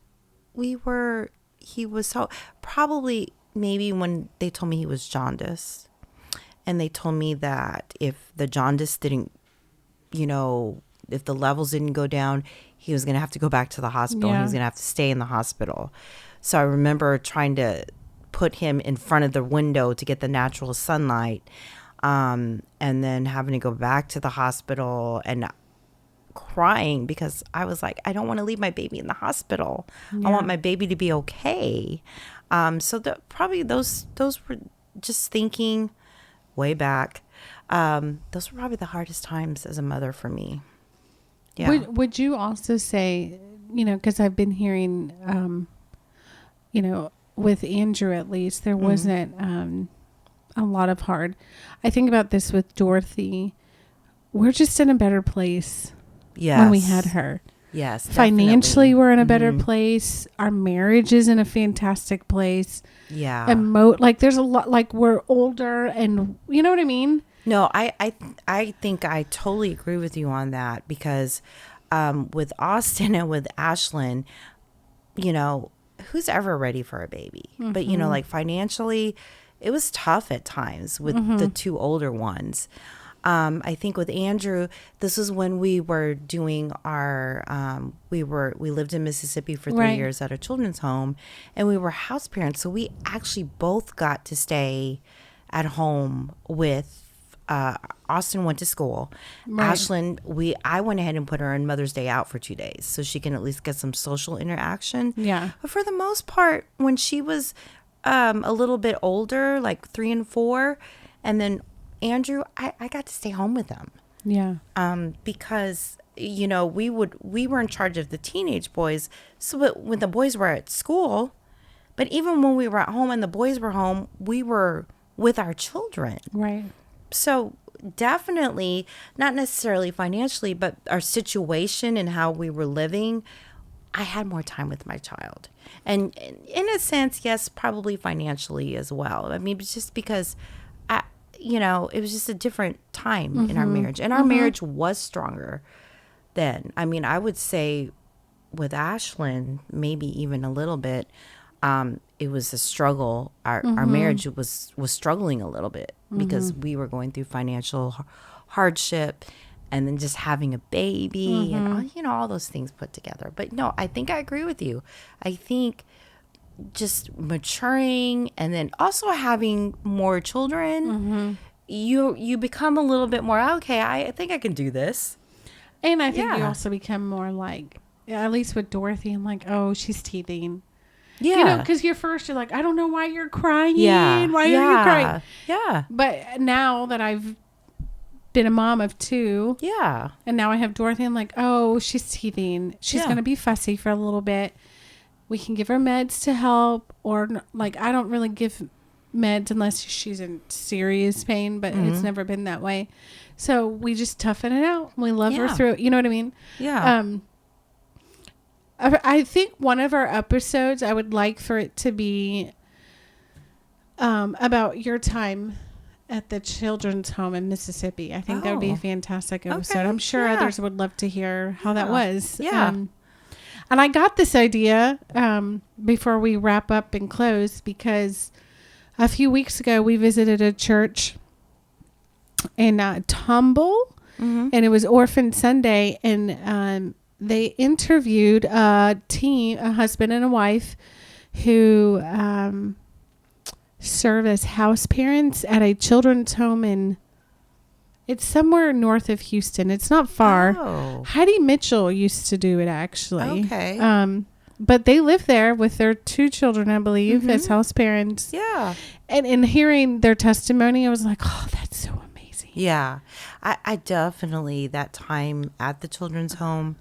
he was so, probably maybe when they told me he was jaundice, and they told me that if the jaundice didn't, if the levels didn't go down, he was going to have to go back to the hospital. Yeah. He was going to have to stay in the hospital. So I remember trying to put him in front of the window to get the natural sunlight, and then having to go back to the hospital. And crying because I was like, I don't want to leave my baby in the hospital. Yeah. I want my baby to be okay. So probably those were just thinking way back. Those were probably the hardest times as a mother for me. Yeah. Would you also say, because I've been hearing, with Andrew at least, there wasn't a lot of hard. I think about this with Dorothy. We're just in a better place when we had her. Yes. Financially, definitely. we're in a better place. Our marriage is in a fantastic place. Yeah. There's a lot, we're older and you know what I mean? No, I think I totally agree with you on that because with Austin and with Ashlyn, who's ever ready for a baby? But, financially, it was tough at times with the two older ones. I think with Andrew, this is when we were doing our, we lived in Mississippi for 3 years at a children's home, and we were house parents. So we actually both got to stay at home with, Austin went to school. Right. Ashlyn, I went ahead and put her on Mother's Day out for 2 days so she can at least get some social interaction. Yeah. But for the most part, when she was a little bit older, like 3 and 4, and then Andrew, I got to stay home with them. Yeah. Because we were in charge of the teenage boys. So when the boys were at school, but even when we were at home and the boys were home, we were with our children. Right. So definitely, not necessarily financially, but our situation and how we were living, I had more time with my child. And in a sense, yes, probably financially as well. I mean, it's just because, it was just a different time in our marriage. And our marriage was stronger then. I mean, I would say with Ashlyn, maybe even a little bit, it was a struggle. Our marriage was struggling a little bit because we were going through financial hardship and then just having a baby and all those things put together. But no, I think I agree with you. I think just maturing and then also having more children, you become a little bit more, okay, I think I can do this. And I think you also become more like, at least with Dorothy, I'm like, oh, she's teething. Yeah. Because you're like, I don't know why you're crying. Yeah. Why are you crying? Yeah. But now that I've been a mom of 2. Yeah. And now I have Dorothy, I'm like, oh, she's teething. She's going to be fussy for a little bit. We can give her meds to help. Or, I don't really give meds unless she's in serious pain. But it's never been that way. So we just toughen it out. We love her through it. You know what I mean? Yeah. I think one of our episodes, I would like for it to be about your time at the children's home in Mississippi. I think that would be a fantastic episode. Okay. I'm sure others would love to hear how that was. Yeah. And I got this idea before we wrap up and close because a few weeks ago we visited a church in Tumble, and it was Orphan Sunday, and they interviewed a husband and a wife who serve as house parents at a children's home it's somewhere north of Houston. It's not far. Oh. Heidi Mitchell used to do it actually. Okay. But they live there with their 2 children, I believe, as house parents. Yeah. And in hearing their testimony, I was like, oh, that's so amazing. Yeah. I definitely, that time at the children's home,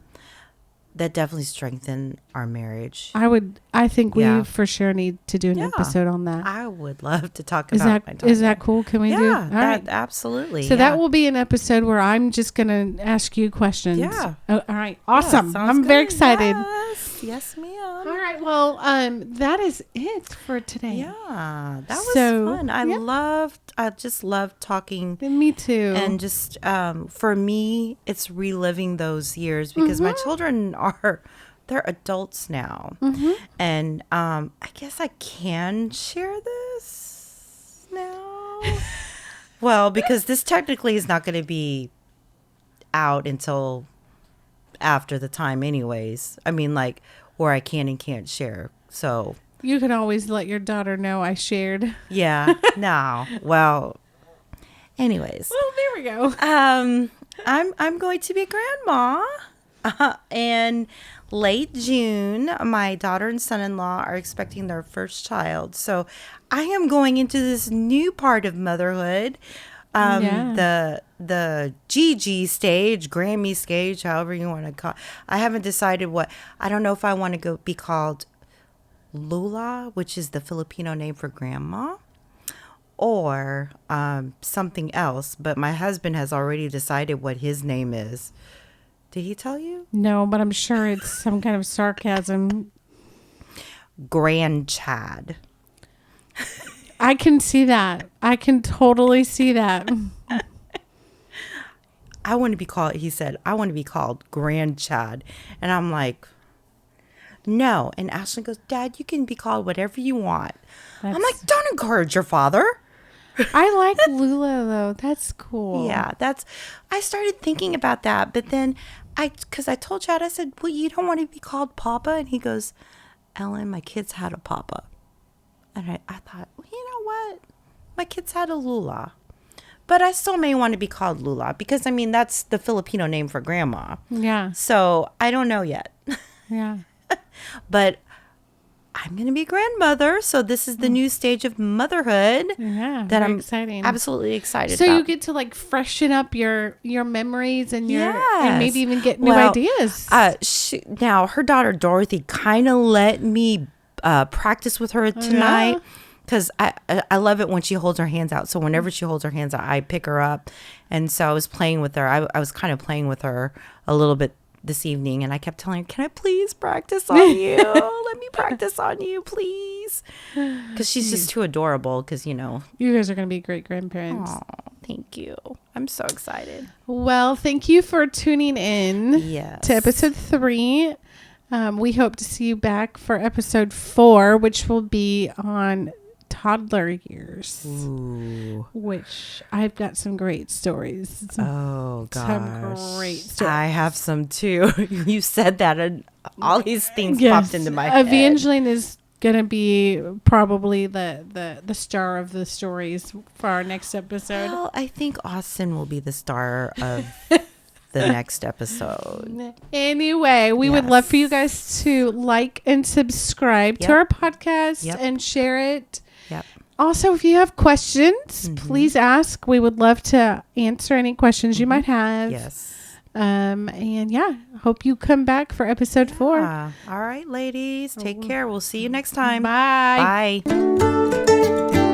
that definitely strengthened our marriage. I think we for sure need to do an episode on that. I would love to talk about my time. Is that cool? Can we do? Yeah, All right. Absolutely. So that will be an episode where I'm just going to ask you questions. Yeah. Oh, all right. Awesome. Yeah, I'm very excited. Yes, ma'am. All right. Well, that is it for today. Yeah. That was fun. I just loved talking. Me too. And just, for me, it's reliving those years because my children they're adults now. And, I guess I can share this now. Well, because this technically is not going to be out until after the time anyways. I mean, where I can and can't share. So you can always let your daughter know I shared. Yeah. No. Well, anyways. Well, there we go. I'm going to be grandma. And late June, my daughter and son-in-law are expecting their first child. So I am going into this new part of motherhood. The GG stage, Grammy stage, however you want to call it. I haven't decided what. I don't know if I want to be called Lula, which is the Filipino name for grandma, or something else. But my husband has already decided what his name is. Did he tell you? No, but I'm sure it's some kind of sarcasm. Grand Chad. I can see that. I can totally see that. I want to be called, he said, I want to be called Grand Chad. And I'm like, no. And Ashley goes, Dad, you can be called whatever you want. I'm like, don't encourage your father. I like Lula, though. That's cool. Yeah, I started thinking about that. But then because I told Chad, I said, well, you don't want to be called Papa? And he goes, Ellen, my kids had a Papa. And I thought, well, you know what? My kids had a Lula. But I still may want to be called Lula because, I mean, that's the Filipino name for grandma. Yeah. So I don't know yet. Yeah. But I'm going to be a grandmother. So this is the new stage of motherhood. Yeah. That I'm exciting. absolutely excited so about. You get to like freshen up your memories and your Yes. and maybe even get new ideas. Now, her daughter Dorothy kind of let me practice with her tonight. Because I love it when she holds her hands out. So whenever she holds her hands out, I pick her up. And so I was playing with her. I was kind of playing with her a little bit this evening. And I kept telling her, can I please practice on you? Let me practice on you, please. Because she's just too adorable. Because, you know. You guys are going to be great grandparents. Oh, thank you. I'm so excited. Well, thank you for tuning in to episode 3. We hope to see you back for episode 4, which will be on toddler years. Ooh. Which I've got some great stories. Oh, gosh. Some great stories. I have some too. You said that and all these things popped into my head. Evangeline is going to be probably the star of the stories for our next episode. Well, I think Austin will be the star of the next episode. Anyway, we would love for you guys to like and subscribe to our podcast and share it. Yep. Also, if you have questions, please ask. We would love to answer any questions you might have. Yes. And hope you come back for episode 4. All right, ladies. Take care. We'll see you next time. Bye. Bye.